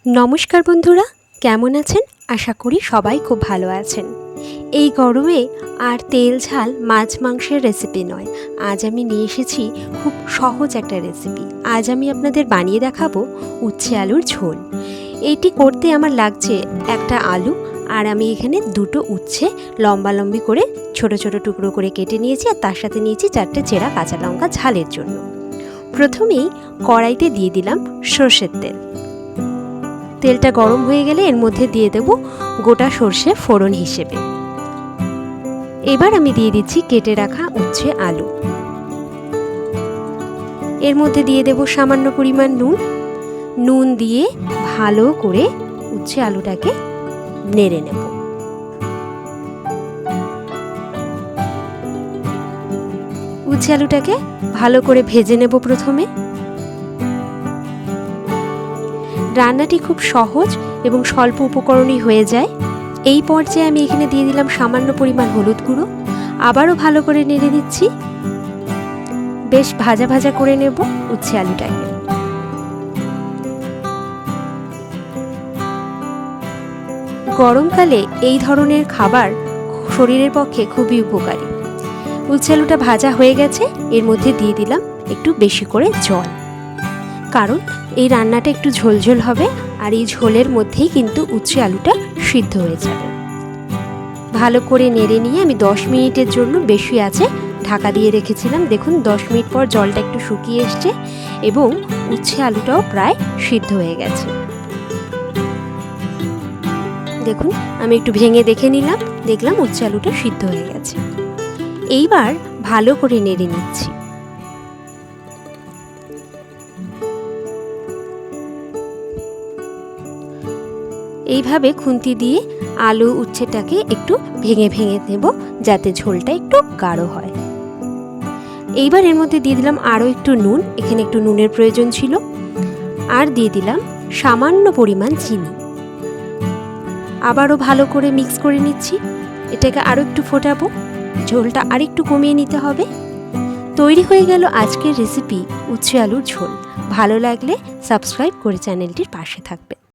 নমস্কার বন্ধুরা, কেমন আছেন? আশা করি সবাই খুব ভালো আছেন। এই গরমে আর তেল ঝাল মাছ মাংসের রেসিপি নয়, আজ আমি নিয়ে এসেছি খুব সহজ একটা রেসিপি। আজ আমি আপনাদের বানিয়ে দেখাবো উচ্ছে আলুর ঝোল। এইটি করতে আমার লাগছে একটা আলু, আর আমি এখানে দুটো উচ্ছে লম্বালম্বি করে ছোট ছোট টুকরো করে কেটে নিয়েছি, আর তার সাথে নিয়েছি 4টে চেরা কাঁচা লঙ্কা ঝালের জন্য। প্রথমেই কড়াইতে দিয়ে দিলাম সর্ষের তেল। তেলটা গরম হয়ে গেলে এর মধ্যে দিয়ে দেব গোটা সর্ষে ফোড়ন হিসেবে। এবার আমি দিয়ে দিচ্ছি কেটে রাখা উচ্ছে আলু। এর মধ্যে দিয়ে দেব সামান্য পরিমাণ নুন দিয়ে ভালো করে উচ্ছে আলুটাকে নেড়ে নেব। উচ্ছে আলুটাকে ভালো করে ভেজে নেব প্রথমে। রান্নাটি খুব সহজ এবং স্বল্প উপকরণই হয়ে যায়। এই পর্যায়ে আমি এখানে দিয়ে দিলাম সামান্য পরিমাণ হলুদ গুঁড়ো। আবারও ভালো করে নেড়ে দিচ্ছি। বেশ ভাজা ভাজা করে নেব উচ্ছে আলুটাকে। গরমকালে এই ধরনের খাবার শরীরের পক্ষে খুবই উপকারী। উচ্ছে আলুটা ভাজা হয়ে গেছে, এর মধ্যে দিয়ে দিলাম একটু বেশি করে জল, কারণ এই রান্নাটা একটু ঝোলঝোল হবে, আর এই ঝোলের মধ্যেই কিন্তু উচ্ছে আলুটা সিদ্ধ হয়ে যাবে। ভালো করে নেড়ে নিয়ে আমি 10 মিনিটের জন্য বেশি আঁচে ঢাকা দিয়ে রেখেছিলাম। দেখুন 10 মিনিট পর জলটা একটু শুকিয়ে এসছে এবং উচ্ছে আলুটাও প্রায় সিদ্ধ হয়ে গেছে। দেখুন আমি একটু ভেঙে দেখে নিলাম, দেখলাম উচ্ছে আলুটা সিদ্ধ হয়ে গেছে। এইবার ভালো করে নেড়ে নিচ্ছি। এইভাবে খুন্তি দিয়ে আলু উচ্ছেটাকে একটু ভেঙে ভেঙে নেব, যাতে ঝোলটা একটু গাঢ় হয়। এইবার এর মধ্যে দিয়ে দিলাম আরও একটু নুন, এখানে একটু নুনের প্রয়োজন ছিল, আর দিয়ে দিলাম সামান্য পরিমাণ চিনি। আবারও ভালো করে মিক্স করে নিচ্ছি। এটাকে আরও একটু ফোটাবো, ঝোলটা আর একটু কমিয়ে নিতে হবে। তৈরি হয়ে গেল আজকের রেসিপি উচ্ছে আলুর ঝোল। ভালো লাগলে সাবস্ক্রাইব করে চ্যানেলটির পাশে থাকবে।